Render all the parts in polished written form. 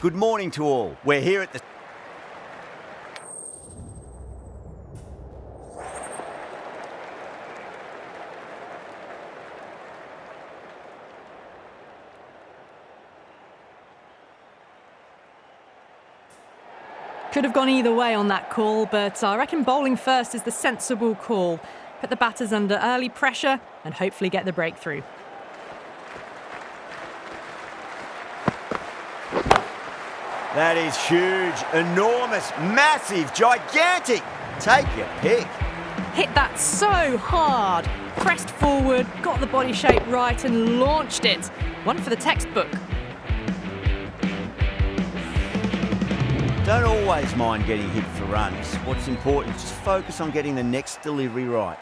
Good morning to all. We're here at the... Could have gone either way on that call, but I reckon bowling first is the sensible call. Put the batters under early pressure and hopefully get the breakthrough. That is huge, enormous, massive, gigantic. Take your pick. Hit that so hard. Pressed forward, got the body shape right and launched it. One for the textbook. Don't always mind getting hit for runs. What's important is just focus on getting the next delivery right.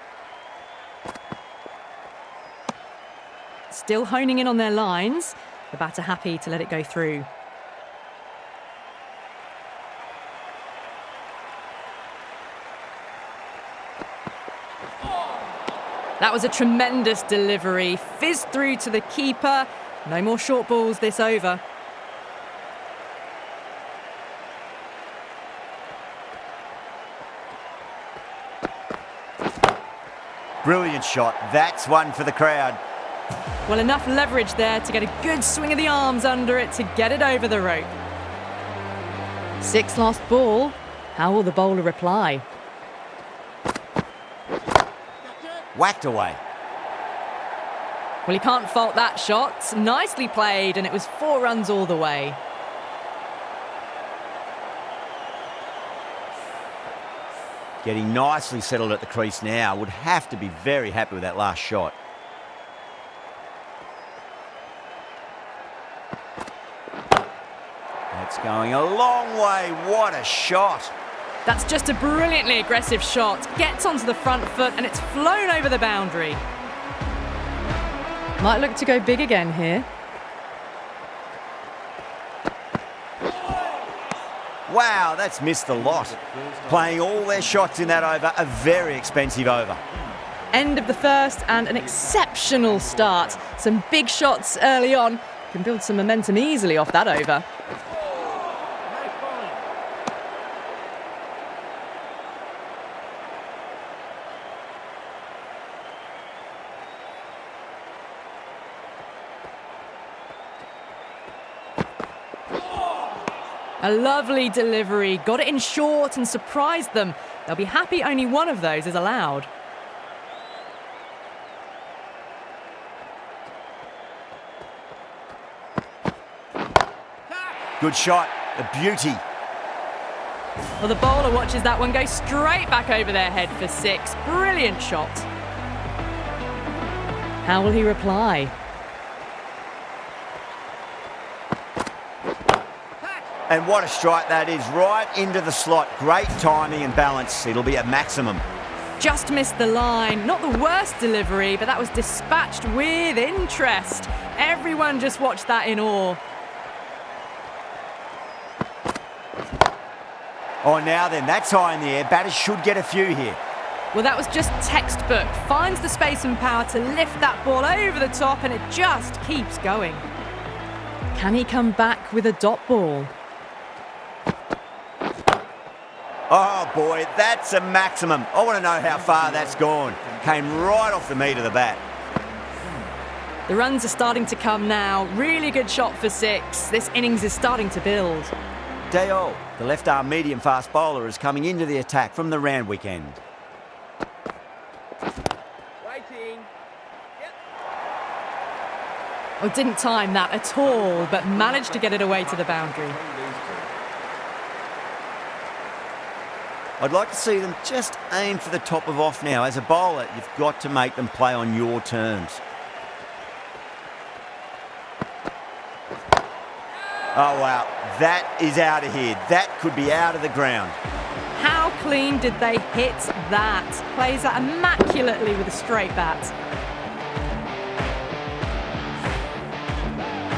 Still honing in on their lines. The batter happy to let it go through. That was a tremendous delivery. Fizzed through to the keeper. No more short balls this over. Brilliant shot. That's one for the crowd. Well, enough leverage there to get a good swing of the arms under it to get it over the rope. 6 lost ball. How will the bowler reply? Whacked away. Well, you can't fault that shot. Nicely played, and it was 4 runs all the way. Getting nicely settled at the crease now. Would have to be very happy with that last shot. That's going a long way. What a shot. That's just a brilliantly aggressive shot. Gets onto the front foot, and it's flown over the boundary. Might look to go big again here. Wow, that's missed the lot. Playing all their shots in that over, a very expensive over. End of the first and an exceptional start. Some big shots early on. Can build some momentum easily off that over. A lovely delivery, got it in short and surprised them. They'll be happy only one of those is allowed. Good shot, a beauty. Well, the bowler watches that one go straight back over their head for 6. Brilliant shot. How will he reply? And what a strike that is, right into the slot. Great timing and balance. It'll be at maximum. Just missed the line. Not the worst delivery, but that was dispatched with interest. Everyone just watched that in awe. Oh, now then, that's high in the air. Batters should get a few here. Well, that was just textbook. Finds the space and power to lift that ball over the top, and it just keeps going. Can he come back with a dot ball? Oh boy, that's a maximum. I want to know how far that's gone. Came right off the meat of the bat. The runs are starting to come now. Really good shot for 6. This innings is starting to build. Dayol, the left-arm medium-fast bowler, is coming into the attack from the Randwick end. Waiting. Oh, didn't time that at all, but managed to get it away to the boundary. I'd like to see them just aim for the top of off now. As a bowler, you've got to make them play on your terms. Oh, wow. That is out of here. That could be out of the ground. How clean did they hit that? Plays that immaculately with a straight bat.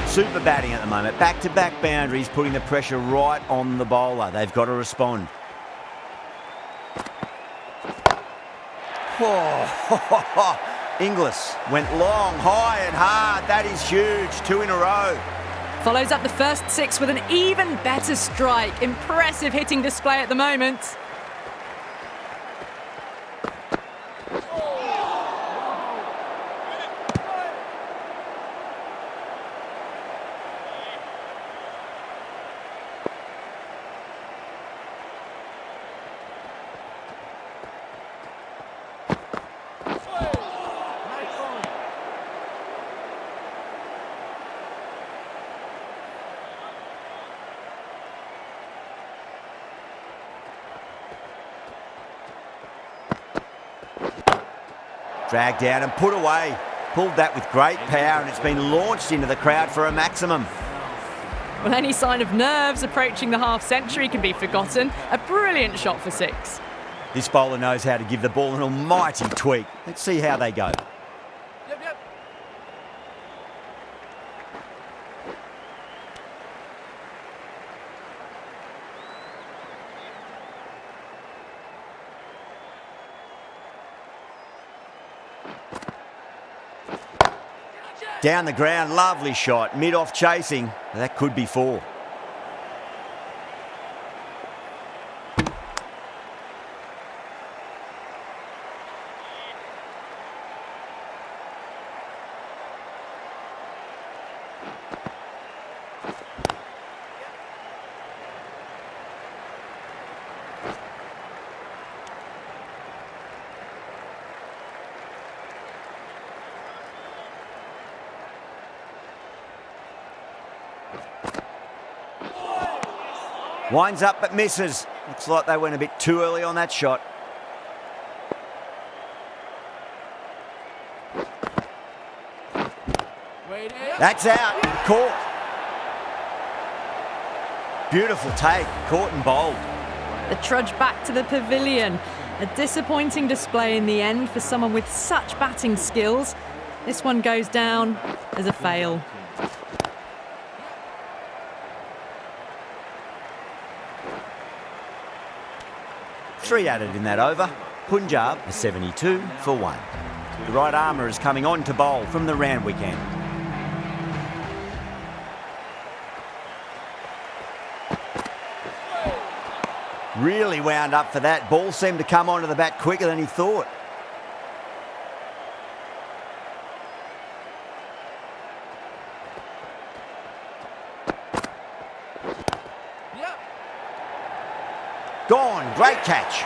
Super batting at the moment. Back-to-back boundaries, putting the pressure right on the bowler. They've got to respond. Oh, Inglis went long, high and hard. That is huge. 2 in a row. Follows up the first 6 with an even better strike. Impressive hitting display at the moment. Dragged down and put away. Pulled that with great power, and it's been launched into the crowd for a maximum. Well, any sign of nerves approaching the half-century can be forgotten. A brilliant shot for 6. This bowler knows how to give the ball an almighty tweak. Let's see how they go. Down the ground, lovely shot. Mid-off chasing. That could be 4. Winds up but misses. Looks like they went a bit too early on that shot. That's out. Caught. Beautiful take. Caught and bowled. The trudge back to the pavilion. A disappointing display in the end for someone with such batting skills. This one goes down as a fail. Three added in that over. Punjab a 72 for 1. The right armour is coming on to bowl from the Randwick end. Really wound up for that. Ball seemed to come onto the bat quicker than he thought. Gone. Great catch.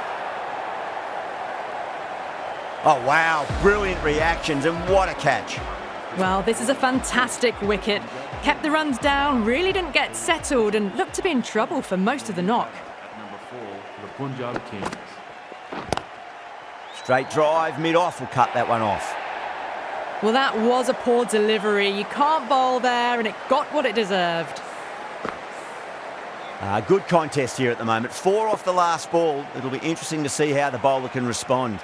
Oh, wow. Brilliant reactions, and what a catch. Well, this is a fantastic wicket. Kept the runs down, really didn't get settled, and looked to be in trouble for most of the knock. Number 4 for the Punjab Kings. Straight drive, mid-off will cut that one off. Well, that was a poor delivery. You can't bowl there, and it got what it deserved. Good contest here at the moment. 4 off the last ball. It'll be interesting to see how the bowler can respond.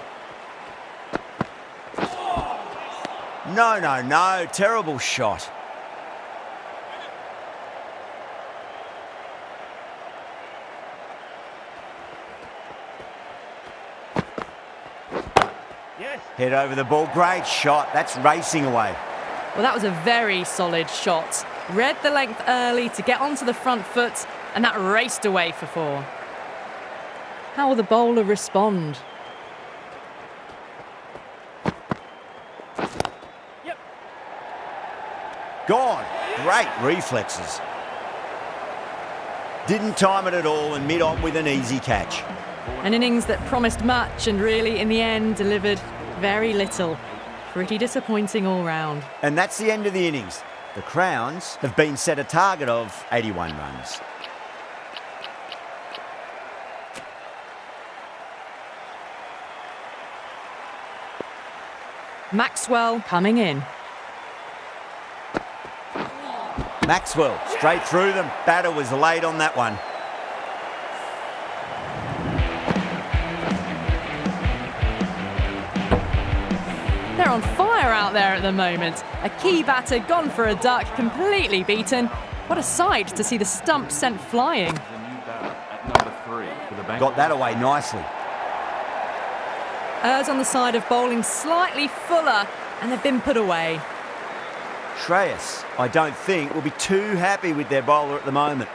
No. Terrible shot. Yes. Head over the ball. Great shot. That's racing away. Well, that was a very solid shot. Read the length early to get onto the front foot, and that raced away for 4. How will the bowler respond? Yep. Gone. Great reflexes. Didn't time it at all and mid-on with an easy catch. An innings that promised much and really, in the end, delivered very little. Pretty disappointing all round. And that's the end of the innings. The Crowns have been set a target of 81 runs. Maxwell coming in. Maxwell, straight through them. Batter was late on that one. They're on fire out there at the moment. A key batter gone for a duck, completely beaten. What a sight to see the stump sent flying. The new batter at number 3 for the Bangkok. Got that away nicely. Errs on the side of bowling slightly fuller, and they've been put away. Shreyas, I don't think, will be too happy with their bowler at the moment.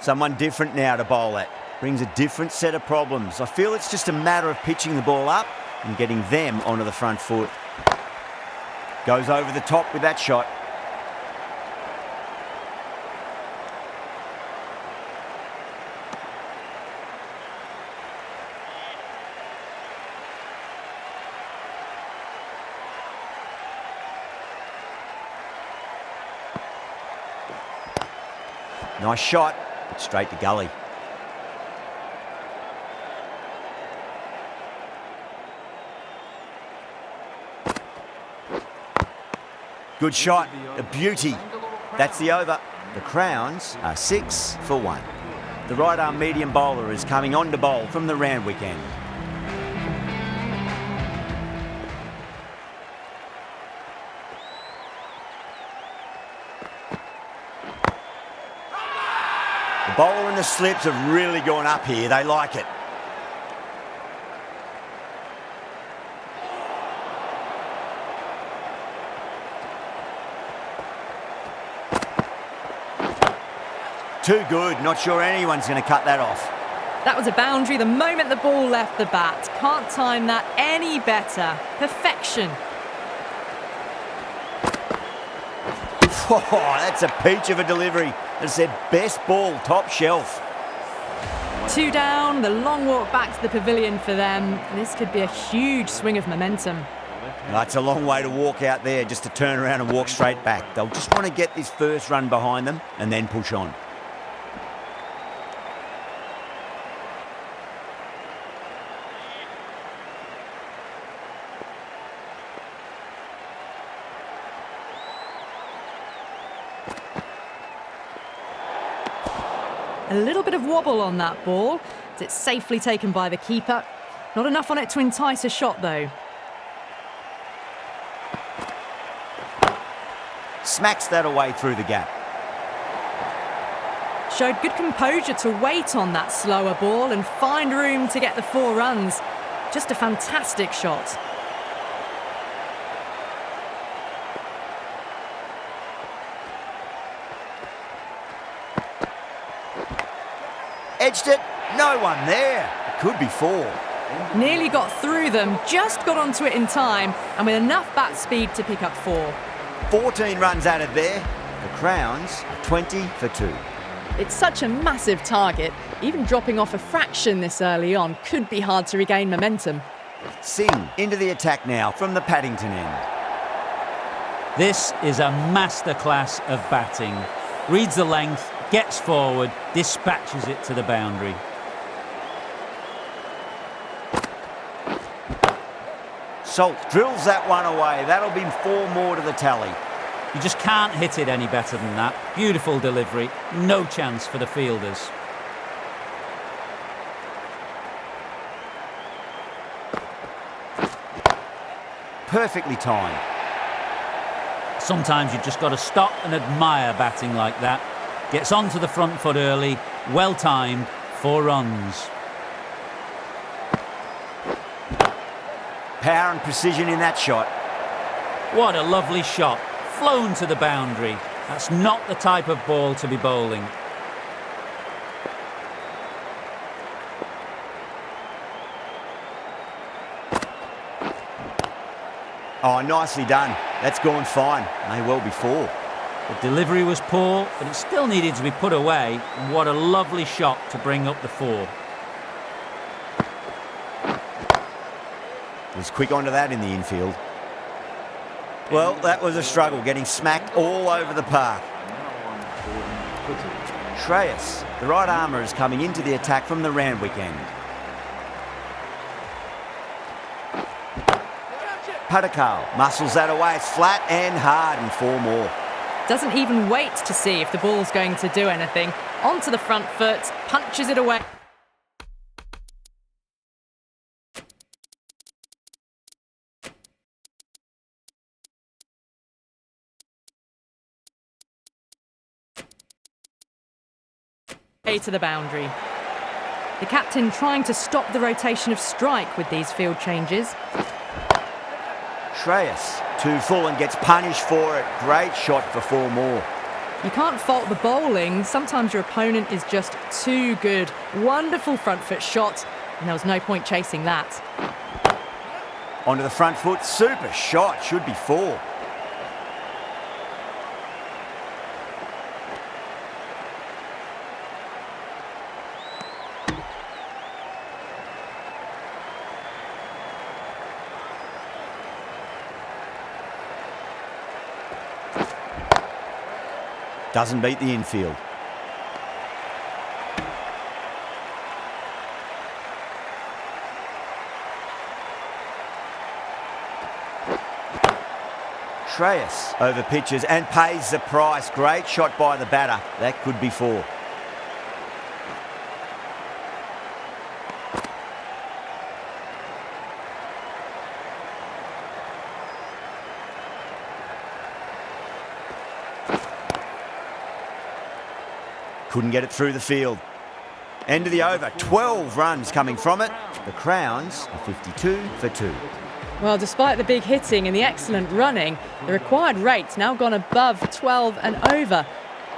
Someone different now to bowl at. Brings a different set of problems. I feel it's just a matter of pitching the ball up and getting them onto the front foot. Goes over the top with that shot. Nice shot. Straight to gully. Good shot, a beauty. That's the over. The Crowns are 6 for 1. The right arm medium bowler is coming on to bowl from the Randwick end. The bowler and the slips have really gone up here. They like it. Too good. Not sure anyone's going to cut that off. That was a boundary the moment the ball left the bat. Can't time that any better. Perfection. Oh, that's a peach of a delivery. That's their best ball, top shelf. 2 down, the long walk back to the pavilion for them. This could be a huge swing of momentum. It's a long way to walk out there just to turn around and walk straight back. They'll just want to get this first run behind them and then push on. A little bit of wobble on that ball. It's safely taken by the keeper. Not enough on it to entice a shot, though. Smacks that away through the gap. Showed good composure to wait on that slower ball and find room to get the 4 runs. Just a fantastic shot. Edged it, no one there. It could be 4. Nearly got through them, just got onto it in time, and with enough bat speed to pick up 4. 14 runs added there. The Crowns are 20 for 2. It's such a massive target. Even dropping off a fraction this early on could be hard to regain momentum. Singh into the attack now from the Paddington end. This is a masterclass of batting. Reads the length, gets forward, dispatches it to the boundary. Salt drills that one away. That'll be 4 more to the tally. You just can't hit it any better than that. Beautiful delivery, no chance for the fielders. Perfectly timed. Sometimes you've just got to stop and admire batting like that. Gets onto the front foot early, well timed, 4 runs. Power and precision in that shot. What a lovely shot, flown to the boundary. That's not the type of ball to be bowling. Oh, nicely done. That's gone fine. May well be 4. The delivery was poor, but it still needed to be put away. And what a lovely shot to bring up the 4. Was quick onto that in the infield. Well, that was a struggle, getting smacked all over the park. Shreyas, the right armour, is coming into the attack from the Randwick end. Padakal muscles that away. It's flat and hard, and 4 more. Doesn't even wait to see if the ball's going to do anything. Onto the front foot, punches it away. to the boundary. The captain trying to stop the rotation of strike with these field changes. Shreyas, too full and gets punished for it. Great shot for 4 more. You can't fault the bowling. Sometimes your opponent is just too good. Wonderful front foot shot, and there was no point chasing that. Onto the front foot, super shot, should be 4. Doesn't beat the infield. Shreyas over pitches and pays the price. Great shot by the batter. That could be 4. Couldn't get it through the field. End of the over. 12 runs coming from it. The Crowns are 52 for 2. Well, despite the big hitting and the excellent running, the required rate's now gone above 12 and over.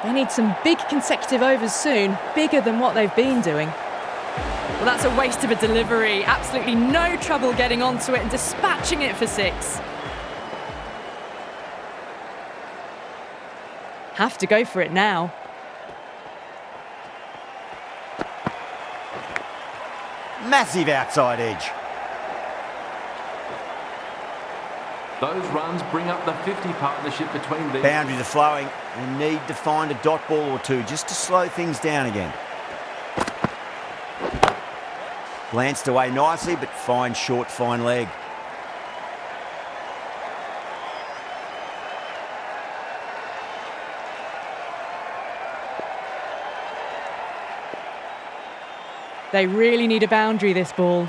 They need some big consecutive overs soon, bigger than what they've been doing. Well, that's a waste of a delivery. Absolutely no trouble getting onto it and dispatching it for 6. Have to go for it now. Massive outside edge. Those runs bring up the 50 partnership between these. Boundaries are flowing. They need to find a dot ball or two just to slow things down again. Glanced away nicely, but fine short, fine leg. They really need a boundary, this ball.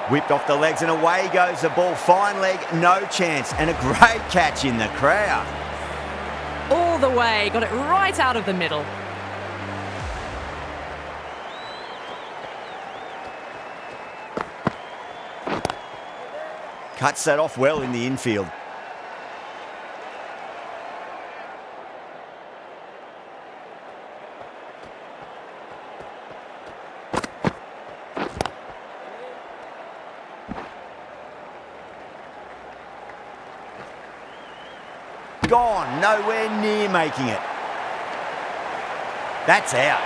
Whipped off the legs and away goes the ball. Fine leg, no chance. And a great catch in the crowd. All the way, got it right out of the middle. Cuts that off well in the infield. Gone, nowhere near making it. That's out.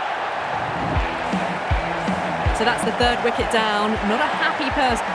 So that's the 3rd wicket down. Not a happy person.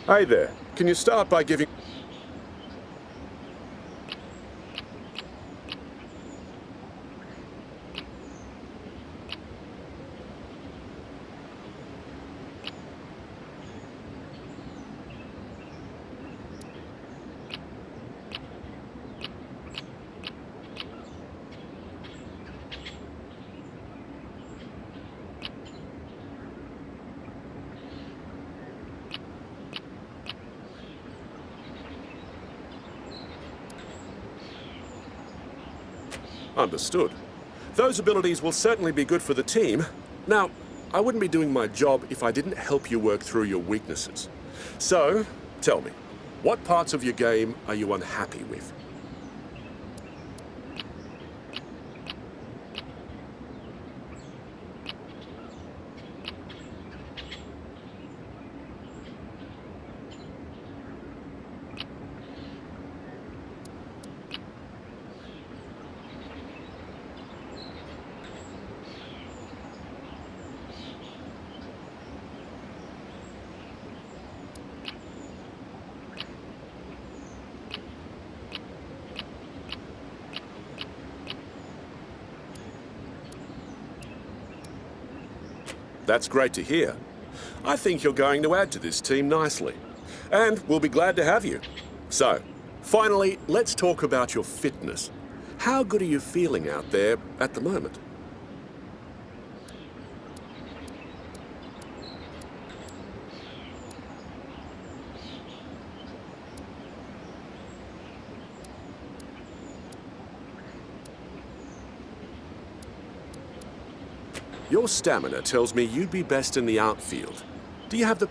Hey there, can you start by giving... Understood. Those abilities will certainly be good for the team. Now, I wouldn't be doing my job if I didn't help you work through your weaknesses. So, tell me, what parts of your game are you unhappy with? That's great to hear. I think you're going to add to this team nicely. And we'll be glad to have you. So, finally, let's talk about your fitness. How good are you feeling out there at the moment? Your stamina tells me you'd be best in the outfield. Do you have the...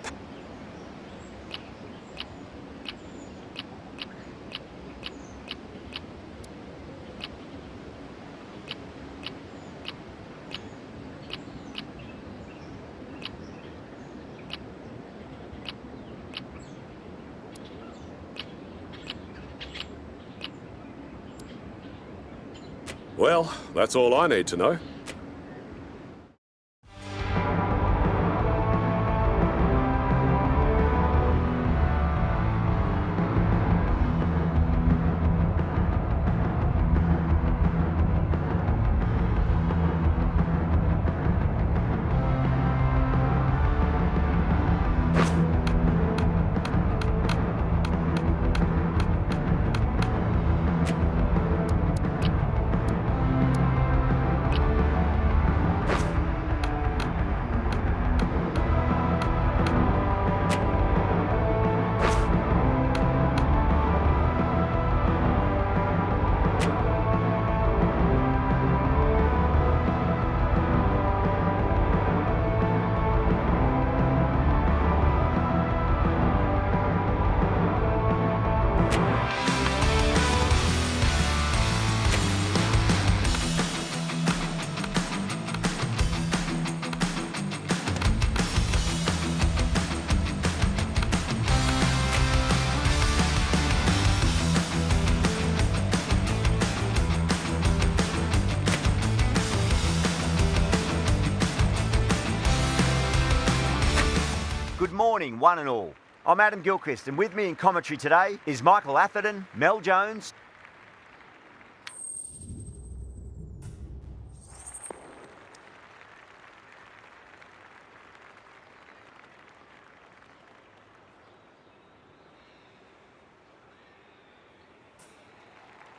Well, that's all I need to know. Good morning, one and all. I'm Adam Gilchrist, and with me in commentary today is Michael Atherton, Mel Jones.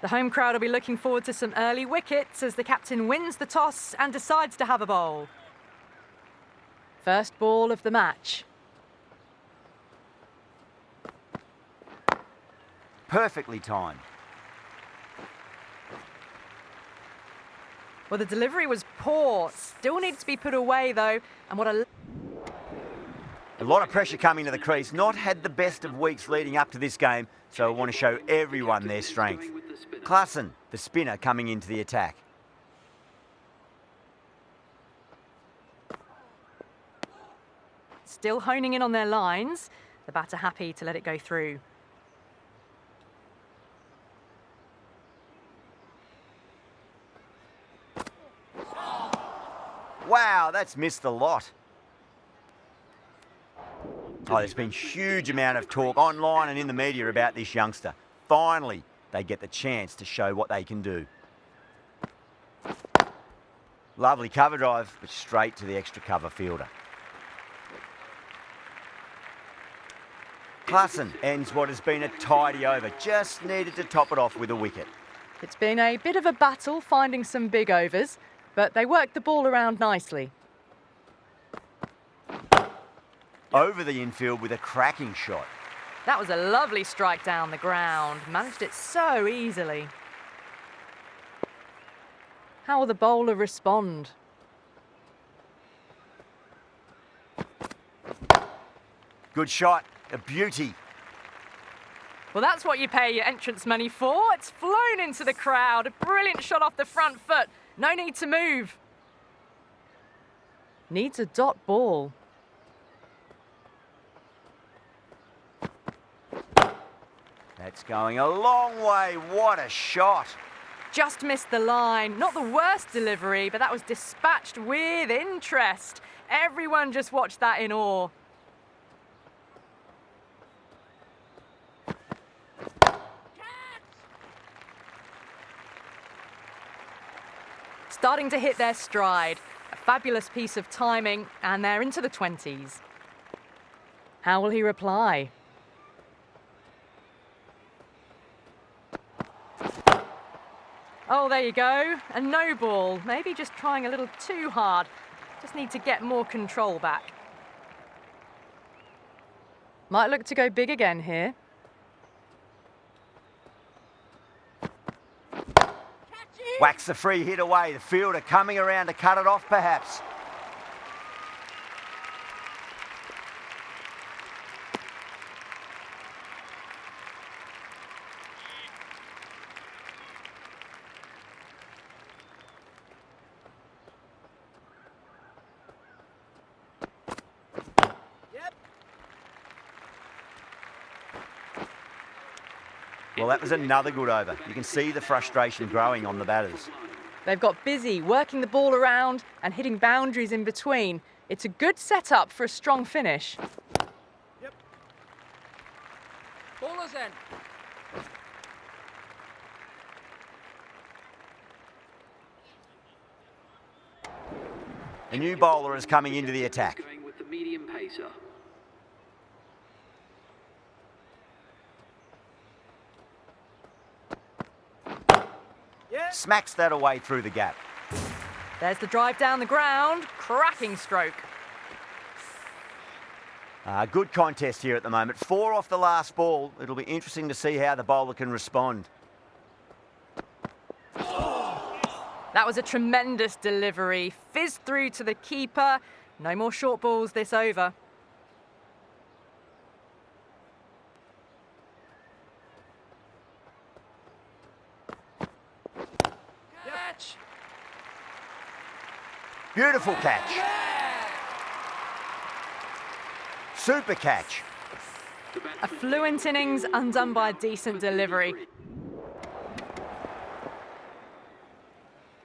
The home crowd will be looking forward to some early wickets as the captain wins the toss and decides to have a bowl. First ball of the match. Perfectly timed. Well, the delivery was poor. Still needs to be put away, though. And what a lot of pressure coming to the crease. Not had the best of weeks leading up to this game, so I want to show everyone their strength. Klassen, the spinner, coming into the attack. Still honing in on their lines. The batter happy to let it go through. Wow, that's missed the lot. Oh, there's been huge amount of talk online and in the media about this youngster. Finally, they get the chance to show what they can do. Lovely cover drive, but straight to the extra cover fielder. Klassen ends what has been a tidy over. Just needed to top it off with a wicket. It's been a bit of a battle finding some big overs, but they worked the ball around nicely. Over the infield with a cracking shot. That was a lovely strike down the ground. Managed it so easily. How will the bowler respond? Good shot, a beauty. Well, that's what you pay your entrance money for. It's flown into the crowd. A brilliant shot off the front foot. No need to move. Needs a dot ball. That's going a long way. What a shot. Just missed the line. Not the worst delivery, but that was dispatched with interest. Everyone just watched that in awe. Starting to hit their stride. A fabulous piece of timing, and they're into the 20s. How will he reply? Oh, there you go. A no ball. Maybe just trying a little too hard. Just need to get more control back. Might look to go big again here. Whacks the free hit away. The fielder coming around to cut it off, perhaps. Well, that was another good over. You can see the frustration growing on the batters. They've got busy working the ball around and hitting boundaries in between. It's a good setup for a strong finish. Yep. Bowler's in. A new bowler is coming into the attack. Going with the medium pacer. Smacks that away through the gap. There's the drive down the ground. Cracking stroke. Good contest here at the moment. 4 off the last ball. It'll be interesting to see how the bowler can respond. That was a tremendous delivery. Fizzed through to the keeper. No more short balls this over. Catch. Beautiful catch. Super catch. A fluent innings undone by a decent delivery.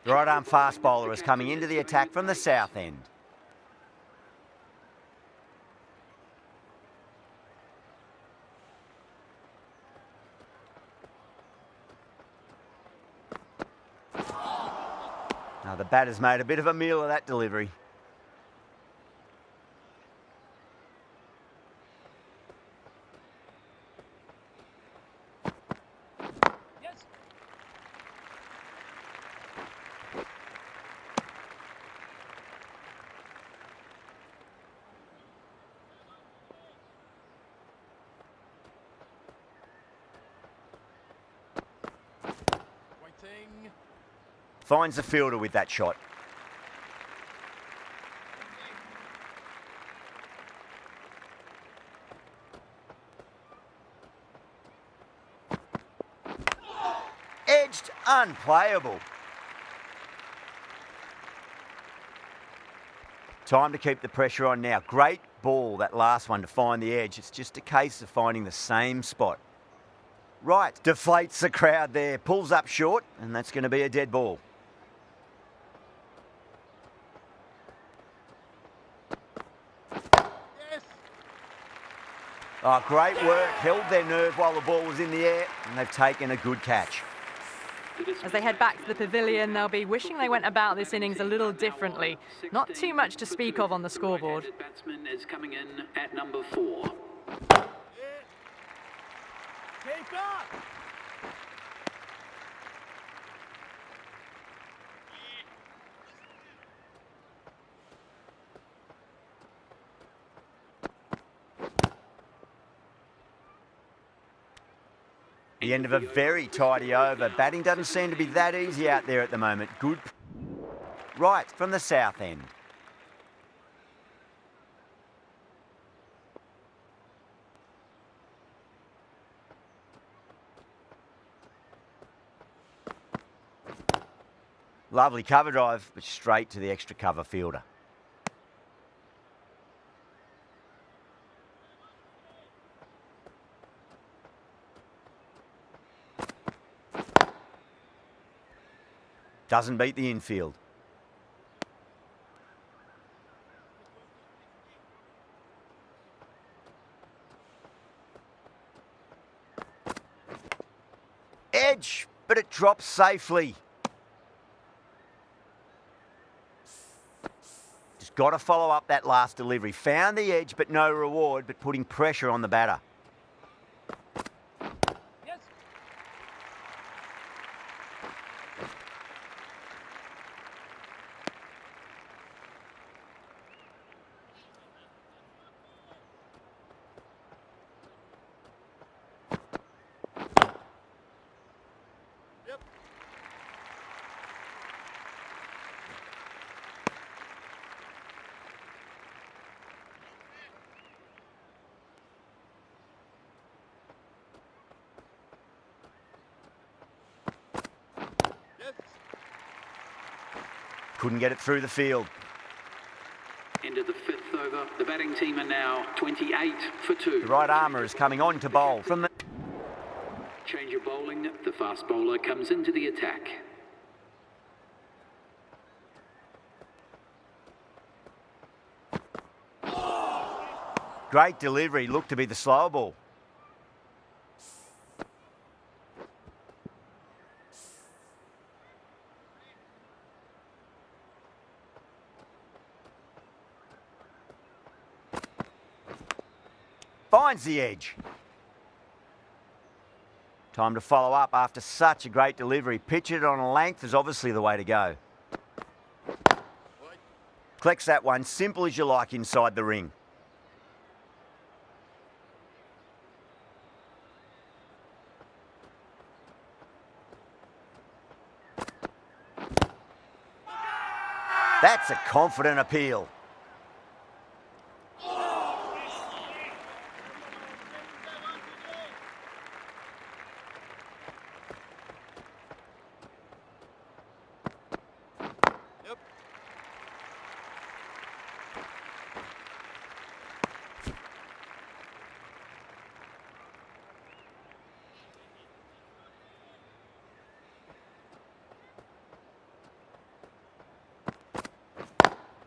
The right arm fast bowler is coming into the attack from the south end. Now the batter's made a bit of a meal of that delivery. Yes. Waiting. Finds the fielder with that shot. Edged, unplayable. Time to keep the pressure on now. Great ball, that last one, to find the edge. It's just a case of finding the same spot. Right, deflates the crowd there, pulls up short, and that's going to be a dead ball. Oh, great work. Held their nerve while the ball was in the air, and they've taken a good catch. As they head back to the pavilion, they'll be wishing they went about this innings a little differently. Not too much to speak of on the scoreboard. Batsman is coming in at number 4. Keep up! The end of a very tidy over. Batting doesn't seem to be that easy out there at the moment. Good. Right, from the south end. Lovely cover drive, but straight to the extra cover fielder. Doesn't beat the infield. Edge, but it drops safely. Just got to follow up that last delivery. Found the edge, but no reward, but putting pressure on the batter. Yes. Couldn't get it through the field. End of the 5th over. The batting team are now 28 for 2. The right armour is coming on to bowl from the... Change of bowling. The fast bowler comes into the attack. Great delivery, looked to be the slower ball. Finds the edge. Time to follow up after such a great delivery. Pitch it on a length is obviously the way to go. Collects that one, simple as you like inside the ring. That's a confident appeal.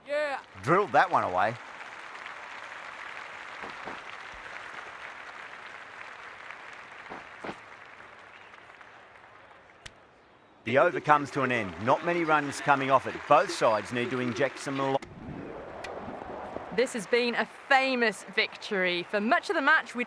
Yeah. Drilled that one away. The over comes to an end. Not many runs coming off it. Both sides need to inject some more. This has been a famous victory. For much of the match, we